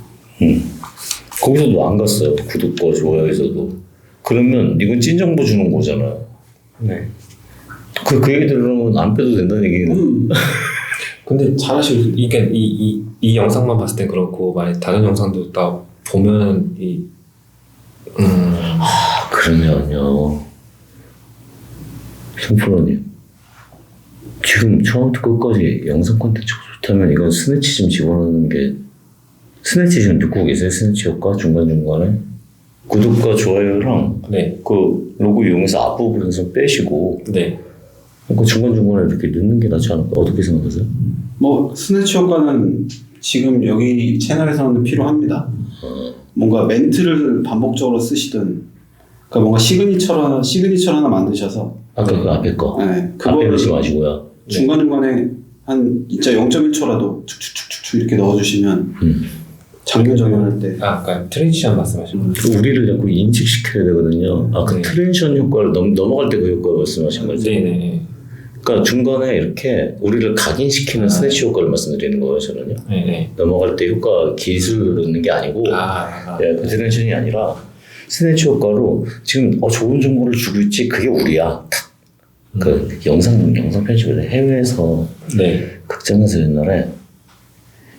거기서도 안 갔어요. 구독과 좋아요에서도. 그러면 이건 찐 정보 주는 거잖아요. 네. 그 얘기 들으면 안 빼도 된다는 얘기는. 근데 잘하시고 이게 이 영상만 봤을 땐 그렇고 만약 다른 영상도 딱 보면 그러면요. 송프로님 지금 처음부터 끝까지 영상 콘텐츠가 좋다면 이건 스네치 좀 집어넣는 게 스네치 지금 듣고 계세요? 스네치 효과 중간중간에 구독과 좋아요랑 네. 그 로고 이용해서 앞부분에서 빼시고 네. 그 중간중간에 이렇게 넣는 게 낫지 않을까? 어떻게 생각하세요? 스네치 효과는 지금 여기 채널에서는 필요합니다. 뭔가 멘트를 반복적으로 쓰시든, 그러니까 뭔가 시그니처 하나 만드셔서. 아까 그 앞에 거. 네. 앞에 넣지 마시고요. 중간중간에 한 진짜 0.1초라도 축축축축 이렇게 넣어주시면 장면 전환할 때. 아까 트랜지션 말씀하신 거. 우리를 자꾸 인식시켜야 되거든요. 그 네. 트랜지션 효과를 넘어갈 때 그 효과 말씀하신 거죠? 네네. 그러니까 중간에 이렇게 우리를 각인시키는 스네치 효과를 말씀드리는 거예요, 저는요. 네네. 넘어갈 때 효과 기술을 넣는 게 아니고, 그 트랜지션이 아니라 스네치 효과로 지금 좋은 정보를 주고 있지, 그게 우리야. 탁. 영상 편집을 해외에서 네. 극장에서 옛날에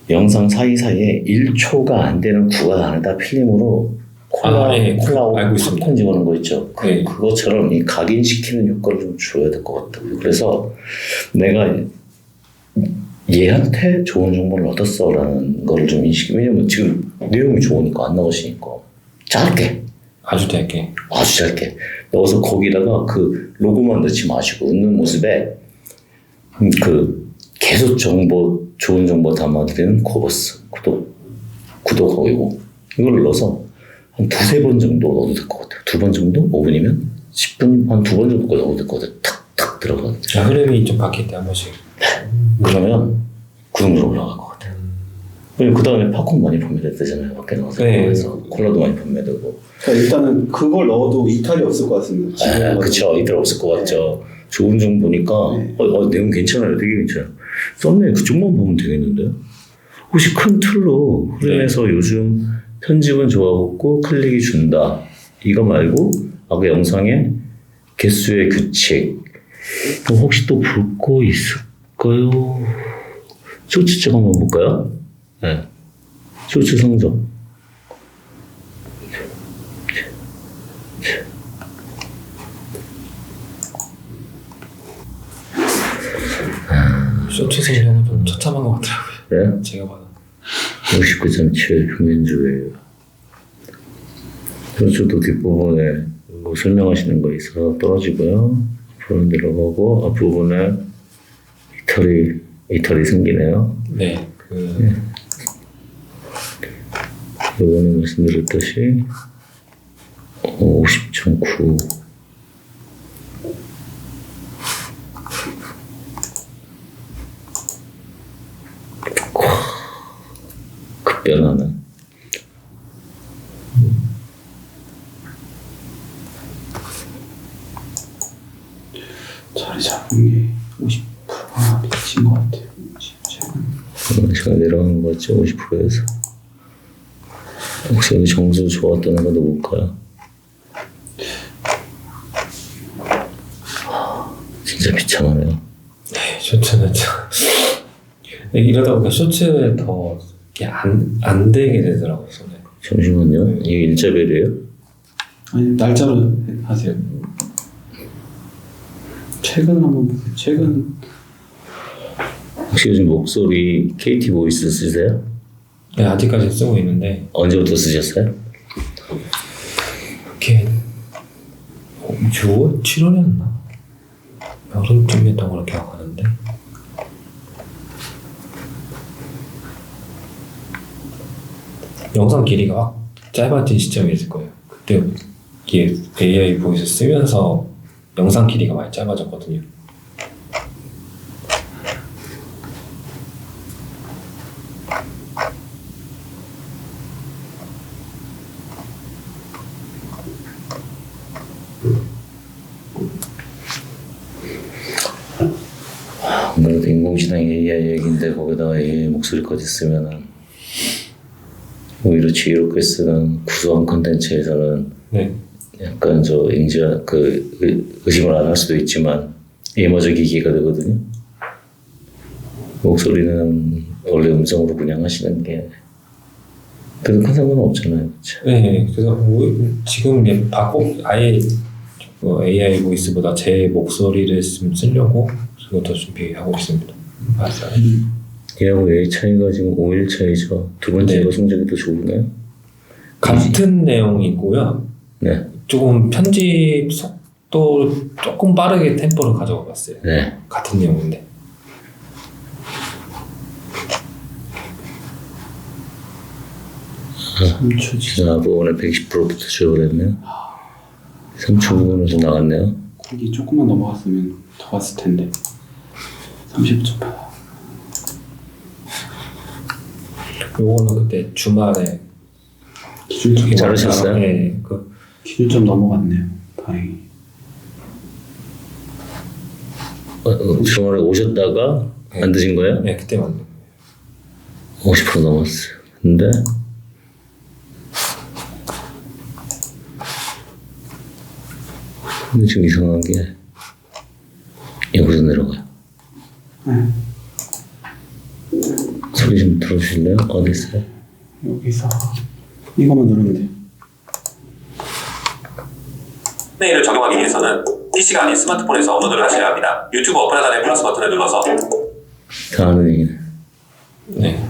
영상 사이사이에 1초가 안 되는 구간을 필름으로 콜라 알고 있습니다. 팝콘 집어넣는 거 있죠. 네. 그것처럼 이 각인시키는 효과를 좀 줘야 될 것 같아요. 그래서 내가 얘한테 좋은 정보를 얻었어라는 거를 좀 왜냐면 지금 내용이 좋으니까 안 나오시니까 짧게 아주 짧게 넣어서 거기다가 그 로고만 넣지 마시고 웃는 모습에 그 계속 좋은 정보 담아드리는 코버스 구독하고 이걸 넣어서 한 2-3번 정도 넣어도 될 것 같아요. 2번 정도? 5분이면 10분 한 2번 정도까지 넣어도 될 것 같아요. 탁탁 들어가는. 흐름이 좀 바뀔 때 한 번씩. 그러면 구독률 올라갈 것 같아요. 그 다음에 팝콘 많이 판매됐잖아요. 밖에 나가서 그래서 콜라도 많이 판매되고. 그러니까 일단은 그걸 넣어도 이탈이 없을 것 같습니다. 그쵸. 이탈 없을 것 같죠. 좋은 정보니까 내용 괜찮아요. 되게 괜찮아요. 썸네일 그쪽만 보면 되겠는데요? 혹시 큰 틀로 흐름에서 요즘 편집은 좋아졌고 클릭이 준다. 이거 말고 아까 영상의 개수의 규칙 혹시 또 볼 거 있을까요? 쇼츠 쪽 한번 볼까요? 네. 쇼츠 성적. 쇼츠 성적은 좀 처참한 것 같더라고요. 네? 제가 봐도 59.7 평균주예요. 쇼츠도 뒷부분에 뭐 설명하시는 거 있어서 떨어지고요. 앞으로 내려가고 앞부분에 이탈이 생기네요. 네. 이번에 말씀드렸듯이 50.9 급변하는 자리 잡은 게 50%가 미친 것 같아요. 제가 내려가는 거 같죠? 50%에서 혹시 여기 정수 좋았다는 거 넣어볼까요? 진짜 비참하네요. 네, 쇼츠는 이러다 보니까 쇼츠에 더 안 되게 되더라고요. 손에. 잠시만요. 이게 일자별이에요? 아니 날짜로 하세요. 최근 한번 보세요. 최근 혹시 요즘 목소리 KT 보이스 쓰세요? 네, 아직까지 쓰고 있는데 언제부터 쓰셨어요? 그게 6월? 7월이었나? 여름쯤이었던 걸로 기억하는데 영상 길이가 확 짧아진 시점이 있을 거예요. 그때 이게 AI 보이스 쓰면서 영상 길이가 많이 짧아졌거든요. 아무래도 인공지능 AI 얘기인데 거기다가 AI 목소리까지 쓰면은 오히려 지혜롭게 쓰는 구수한 콘텐츠에서는 네. 약간 의심을 안 할 수도 있지만 예머저 기기가 되거든요. 목소리는 원래 음성으로 그냥 하시는 게 그래도 큰 상관은 없잖아요. 그렇죠? 네, 그래서 지금 아예 AI 보이스보다 제 목소리를 좀 쓰려고 그것도 준비하고 있습니다. 맞아요. 얘하고 얘의 차이가 지금 5일 차이죠. 두 번째가 성적이 더 좋으나요? 같은 내용이고요. 네. 조금 편집 속도 조금 빠르게 템포를 가져가 봤어요. 네. 같은 내용인데. 진짜 앞부분에 120%부터 줄어들었네요. 3초 부분은 좀 나갔네요. 거기 조금만 넘어갔으면 더 갔을 텐데 30.8. 요거는 그때 주말에 기준점 자르셨어요? 네, 기준점 넘어갔네요. 다행히. 주말에 오셨다가 안 드신 거예요? 네, 그때 맞네요. 50% 넘었어요. 근데 지금 이상한 게 여기서 내려가요. 소리 좀 들어주실래요? 어디 있어요? 여기서 이거만 누르면 돼요. 썸네일을 적용하기 위해서는 PC가 아닌 스마트폰에서 업로드를 하셔야 합니다. 유튜브 어플 하단의 플러스 버튼을 눌러서 다 하는 얘기네. 네.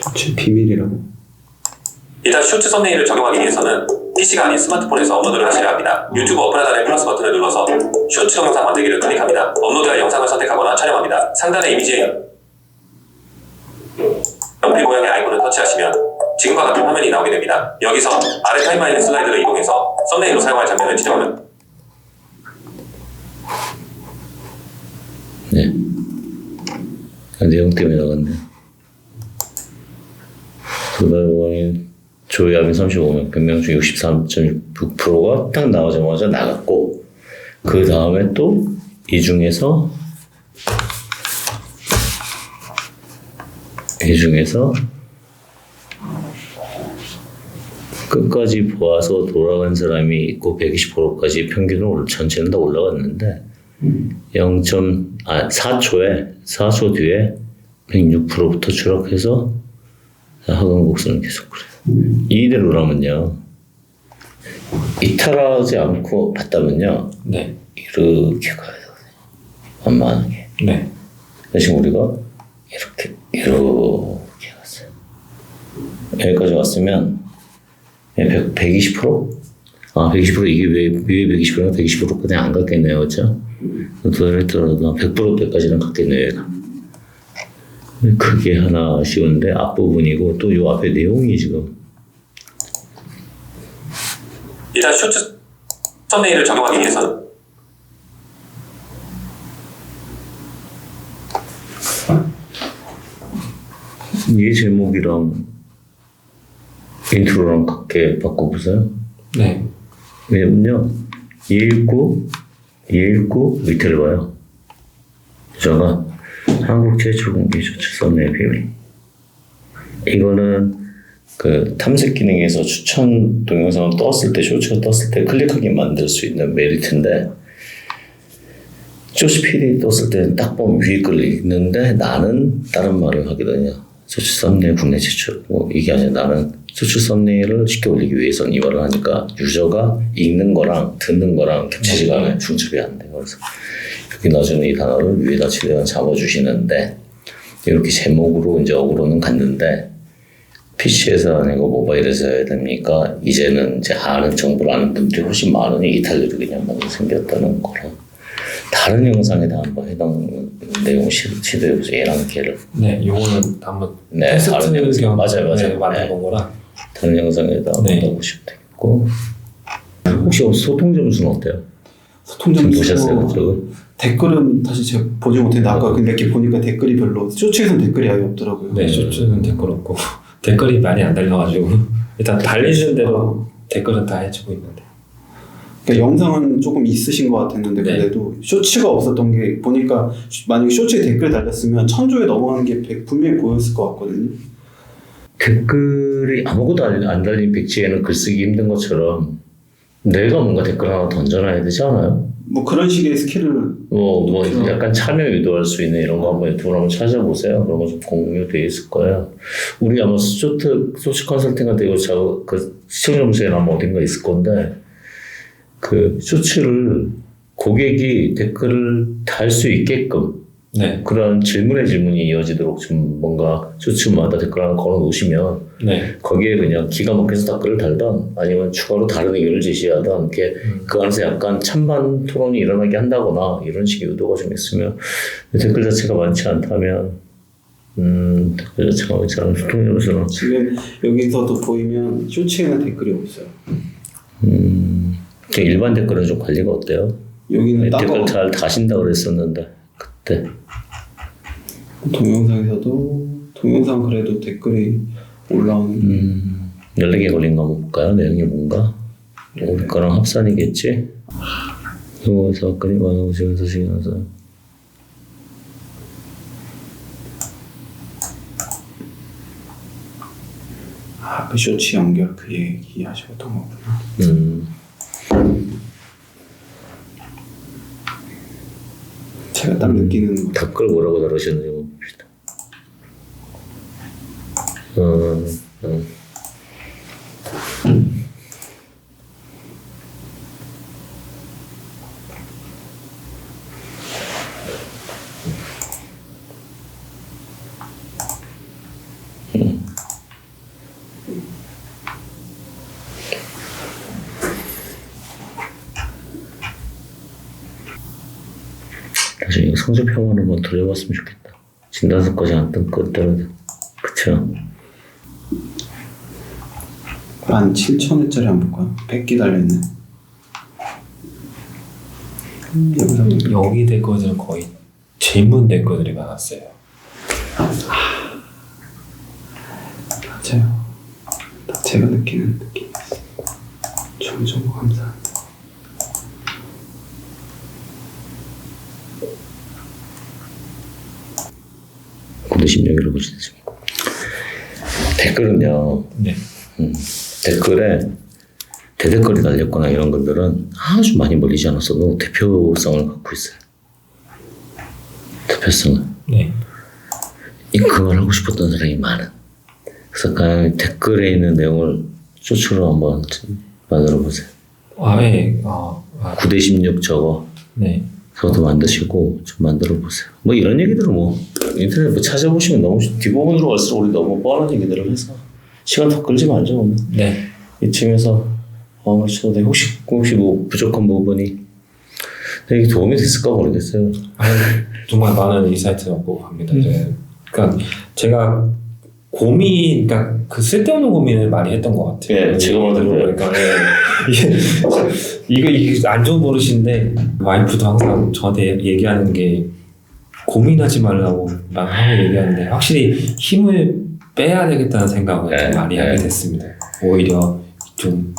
쇼츠 비밀이라고. 일단 쇼츠 썸네일을 적용하기 위해서는 PC가 아닌 스마트폰에서 업로드를 하셔야 합니다. 유튜브 어플 하단의 플러스 버튼을 눌러서 쇼츠 동영상 만들기를 클릭합니다. 업로드할 영상을 선택하거나 촬영합니다. 상단의 이미지에 연필 모양의 아이콘을 터치하시면 지금과 같은 화면이 나오게 됩니다. 여기서 아래 타임라인 슬라이드를 이동해서 썸네일로 사용할 장면을 지정하면 네. 내용 때문에 나갔네. 도달원인 조회하면 35명, 100명 중 63.6%가 딱 나오자마자 나갔고, 그 다음에 또 이 중에서 끝까지 보아서 돌아간 사람이 있고 120%까지 평균으로 전체는 다 올라갔는데 4초 뒤에 106%부터 추락해서 하강 곡선은 계속 그래요. 이대로라면요, 이탈하지 않고 봤다면요, 네. 이렇게 가야 되거든요. 완만하게. 네. 대신 우리가 이렇게 갔어요. 여기까지 왔으면 120%? 120% 이게 왜 120%면 120%까지 안 갔겠네요, 그렇죠? 도달했더라도 100%대까지는 갔겠네요, 얘가. 그게 하나 아쉬운데 앞부분이고 또 요 앞에 내용이 지금 일단 쇼츠 썸네일을 적용하기 위해서는 이 제목이랑 인트로랑 같게 바꿔보세요. 네. 왜냐면요, 219 밑에를 봐요. 제가 한국 최초 공개 쇼츠 썸네일 비밀. 이거는 그 탐색 기능에서 추천 동영상을 떴을 때, 쇼츠가 떴을 때 클릭하게 만들 수 있는 메리트인데, 쇼츠 PD 떴을 때는 딱 보면 위에 걸 읽는데 나는 다른 말을 하거든요. 쇼츠 썸네일 국내 최초. 이게 아니라 나는 쇼츠 썸네일을 쉽게 올리기 위해서는 이 말을 하니까 유저가 읽는 거랑 듣는 거랑 겹치지가 않아요. 중첩이 안 돼요. 그래서 여기 나중에 이 단어를 위에다 최대한 잡아주시는데, 이렇게 제목으로 이제 어그로는 갔는데, PC에서 아니고 모바일에서 해야 됩니까? 이제는 이제 아는 정보를 아는 분들이 훨씬 많으니 이탈률이 그냥 많이 생겼다는 거랑, 다른 영상에다 한번 해당 내용 시도해보세요. 얘랑 걔를. 네, 요거는 한번 네, 다른 영상. 맞아요. 네, 만들어본 거라. 다른 영상에다 한번 해보시면 되겠고. 혹시 소통 점수는 어때요? 소통 점수 보셨어요, 그쪽은? 댓글은 다시 제가 보지 못했는데 아까 몇 개 보니까 댓글이 별로, 쇼츠에서는 댓글이 아예 없더라고요. 네, 쇼츠는 댓글 없고 댓글이 많이 안 달려가지고 일단 달리시는 대로 댓글은 다 해주고 있는데. 그러니까 영상은 조금 있으신 것 같았는데 그래도 쇼츠가 없었던 게, 보니까 만약에 쇼츠에 댓글 달렸으면 1000조에 넘어가는 게 분명히 보였을 것 같거든요. 댓글이 아무것도 안 달린 백지에는 글쓰기 힘든 것처럼 내가 뭔가 댓글 하나 던져놔야 되지 않아요? 뭐 그런 식의 스킬을 뭐 약간 참여 유도할 수 있는 이런 거 한번 유튜브로 한번 찾아보세요. 그런 거 좀 공유돼 있을 거예요. 우리 아마 소치 컨설팅할 때 이거 그 시청자 문서에는 아마 어딘가 있을 건데, 그 쇼츠를 고객이 댓글을 달 수 있게끔 네. 그런 질문이 이어지도록 좀 뭔가 쇼츠마다 댓글 하나 걸어 놓으시면 네. 거기에 그냥 기가 막혀서 댓글을 달던, 아니면 추가로 다른 의견을 제시하던, 이렇게 그 안에서 약간 찬반 토론이 일어나게 한다거나 이런 식의 의도가 좀 있으면, 댓글 자체가 많지 않다면 댓글 자체가 많지 않은 소통점수는 지금 여기서도 보이면 쇼츠에는 댓글이 없어요. 일반 댓글은 좀 관리가 어때요? 여기는 댓글 잘 다신다 그랬었는데 그때 동영상 그래도 댓글이 올라오는. 14개 걸린 거 한번 볼까요? 내용이 뭔가? 우리 거랑 합산이겠지? 이거 사건이 많아오시면서 시기나서 그 쇼츠 연결 그 얘기 하셨던 거구나. 딱 느끼는 거. 댓글 뭐라고 다루셨는지 봅시다. 나중에 성적표만 한번 돌려봤으면 좋겠다. 진단서까지 안 뜬 것들은 그쵸? 17,000회짜리 안 볼까요? 100개 달려있네. 여기 댓글들은 거의 질문 댓글들이 많았어요. 맞아요. 딱 제가 느끼는 느낌. 좋은 정보 감사합니다. 고대 16일을 보시죠. 댓글은요. 네. 댓글에 대댓글이 달렸거나 이런 것들은 아주 많이 몰리지 않았어도 대표성을 갖고 있어요. 대표성을. 네. 그 말 하고 싶었던 사람이 많은. 그래서 그 댓글에 있는 내용을 쇼츠로 한번 만들어 보세요. 네. 9대 16 저거. 네. 저도 만드시고 좀 만들어 보세요. 뭐 이런 얘기들은 뭐 인터넷 뭐 찾아보시면 너무 뒷부분으로 갈수록 우리 너무 뻔한 얘기들을 해서 시간 더 끌지 말죠. 오늘. 네. 이쯤에서 마무리 돼. 혹시 뭐 부족한 부분이 되게 도움이 됐을까 모르겠어요. 정말 많은 인사이트를 얻고 갑니다. 그러니까 제가 그러니까 그 쓸데없는 고민을 많이 했던 것 같아요. 네, 제가 봐도 그래요. 그러니까 이거 안 좋은 버릇인데 와이프도 항상 저한테 얘기하는 게 고민하지 말라고 난 하고 얘기하는데 확실히 힘을 빼야 되겠다는 생각을 좀 많이 하게 됐습니다. 오히려 좀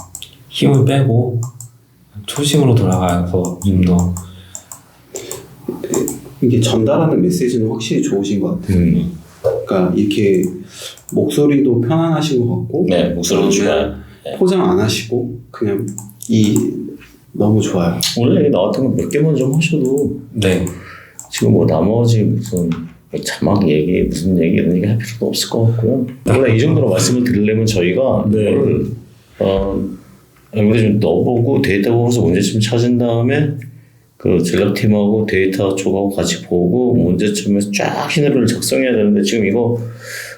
힘을 빼고 초심으로 돌아가서 좀 더 이게 전달하는 메시지는 확실히 좋으신 것 같아요. 그러니까 이렇게 목소리도 편안하신 것 같고, 네, 목소리도 좋아요. 포장 안 하시고 그냥 너무 좋아요. 오늘 얘기 나왔던 거 몇 개만 좀 하셔도 네. 지금 뭐 나머지 무슨 자막 얘기 무슨 얘기 이런 얘기 할 필요도 없을 것 같고요. 원래 이 정도로 말씀을 드리려면 저희가 이거를 우리 좀 넣어보고 데이터 보고서 문제점 찾은 다음에 그 전략팀하고 데이터 쪽하고 같이 보고 문제점에서 쫙 시나리오를 작성해야 되는데 지금 이거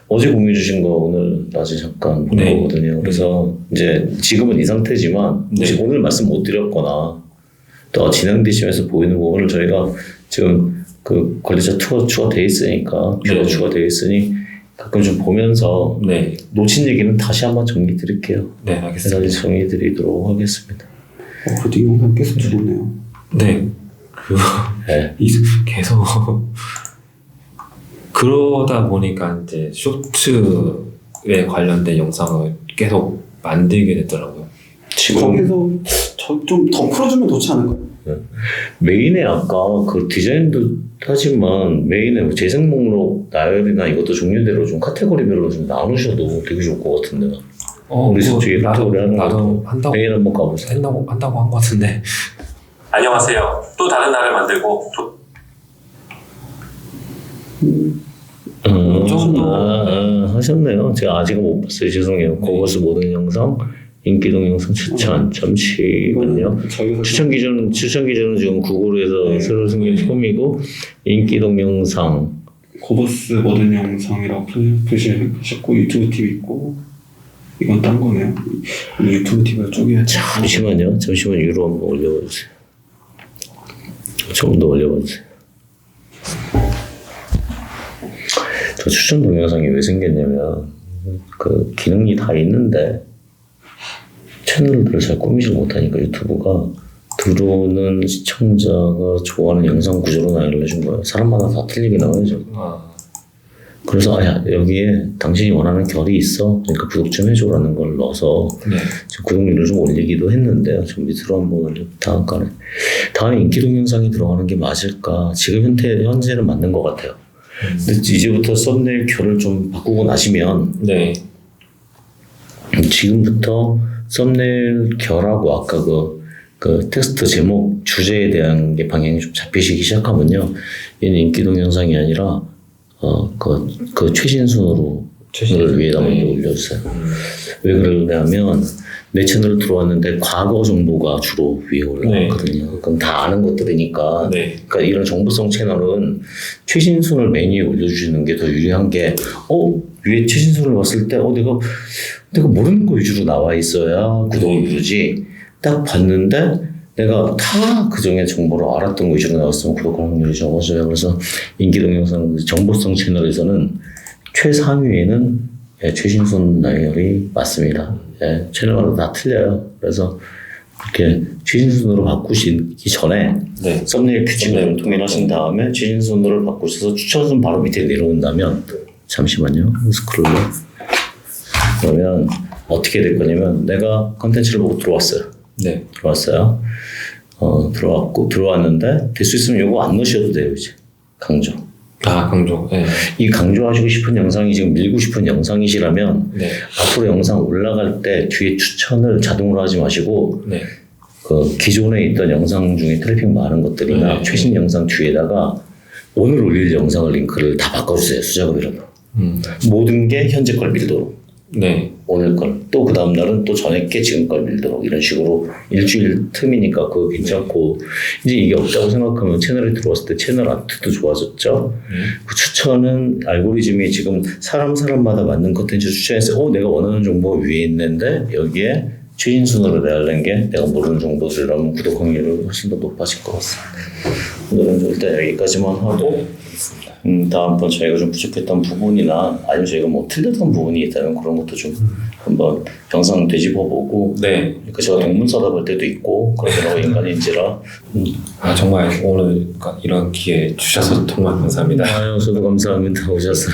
어제 공유해 주신 거 오늘 낮에 잠깐 본 거거든요. 그래서 이제 지금은 이 상태지만 혹시 오늘 말씀 못 드렸거나 또 진행되시면서 보이는 부분을 저희가 지금 그 관리자 투어 추가돼 있으니까 추가돼 있으니 가끔 좀 보면서 놓친 얘기는 다시 한번 정리 드릴게요. 네, 알겠습니다. 다시 정리 드리도록 하겠습니다. 그래도 이 영상 계속 들어오네요. 네. 계속 그러다 보니까 이제 쇼츠에 관련된 영상을 계속 만들게 됐더라고요. 지금 거기서 좀 더 풀어주면 좋지 않을까요? 메인에 아까 그 디자인도 하지만 메인에 재생 목록 나열이나 이것도 종류대로 좀 카테고리별로 좀 나누셔도 되게 좋을 것 같은데. 우리 저쪽에 카테고리 하는 거 한다고 메인 한번 가보세요. 한다고 한 것 같은데. 안녕하세요. 또 다른 날을 만들고 하셨네요. 제가 아직은 못 봤어요. 죄송해요. 고버스 모든 영상 인기 동영상 추천 잠시만요. 추천 기준은 지금 구글에서 새로 생긴 폼이고 인기 동영상 고버스 모든 영상이라고 표시하셨고 유튜브 TV 있고 이건 딴 거네요. 유튜브 TV가 쪼개야 잠시만요. 위로 한번 올려봐주세요. 조금 더 올려봐주세요. 저 추천 동영상이 왜 생겼냐면 그 기능이 다 있는데 채널들을 잘 꾸미지 못하니까 유튜브가 들어오는 시청자가 좋아하는 영상 구조로 나열을 해준 거예요. 사람마다 다 틀리게 나와야죠. 그래서 여기에 당신이 원하는 결이 있어. 그러니까 구독 좀 해줘라는 걸 넣어서 구독률을 좀 올리기도 했는데요. 좀 밑으로 한번 다음 인기 동영상이 들어가는 게 맞을까? 지금 현재는 맞는 것 같아요. 근데 이제부터 썸네일 결을 좀 바꾸고 나시면 지금부터 썸네일 결하고 아까 그 그 텍스트 제목 주제에 대한 게 방향이 좀 잡히시기 시작하면요, 얘는 인기 동영상이 아니라 그 최신순으로 를 위에다 먼저 올려주세요. 왜 그러냐면 내 채널 들어왔는데 과거 정보가 주로 위에 올라왔거든요. 그럼 다 아는 것들이니까. 그러니까 이런 정보성 채널은 최신순을 맨 위에 올려주시는 게 더 유리한 게, 위에 최신순을 봤을 때 내가 모르는 거 위주로 나와 있어야 구독을 누르지. 딱 봤는데 내가 다 그중에 정보를 알았던 거 위주로 나왔으면 구독할 확률이 적어져요. 그래서 인기 동영상 정보성 채널에서는 최상위에는 최신순 나열이 맞습니다. 채널마다 다 틀려요. 그래서 이렇게 최신순으로 바꾸시기 전에 썸네일 규칙을 통일하신 다음에 최신순으로 바꾸셔서 추천순 바로 밑에 내려온다면, 잠시만요. 스크롤러. 그러면 어떻게 될 거냐면, 내가 컨텐츠를 보고 들어왔어요. 들어왔어요. 들어왔는데 될 수 있으면 이거 안 넣으셔도 돼요. 이제 강조. 강조. 이 강조하시고 싶은 영상이 지금 밀고 싶은 영상이시라면 앞으로 영상 올라갈 때 뒤에 추천을 자동으로 하지 마시고 그 기존에 있던 영상 중에 트래픽 많은 것들이나 최신 영상 뒤에다가 오늘 올릴 영상을 링크를 다 바꿔주세요. 수작업이라도. 모든 게 현재 걸 밀도록. 오늘 걸. 또 그 다음날은 또 전에 게 지금 걸 밀도록. 이런 식으로 일주일 틈이니까 그거 괜찮고. 이제 이게 없다고 생각하면 채널에 들어왔을 때 채널 아트도 좋아졌죠. 그 추천은 알고리즘이 지금 사람마다 맞는 컨텐츠 추천해서 내가 원하는 정보가 위에 있는데 여기에 최신순으로 내려는 게 내가 모르는 정보들이라면 구독 확률이 훨씬 더 높아질 것 같습니다. 오늘은 일단 여기까지만 하고 다음번 저희가 좀 부족했던 부분이나 아니면 저희가 뭐 틀렸던 부분이 있다면 그런 것도 좀 한번 영상 되짚어보고 그러니까 제가 동문서답할 때도 있고 그러더라고 인간인지라 정말 오늘 이런 기회 주셔서 정말 감사합니다. 저도 감사합니다. 오셔서.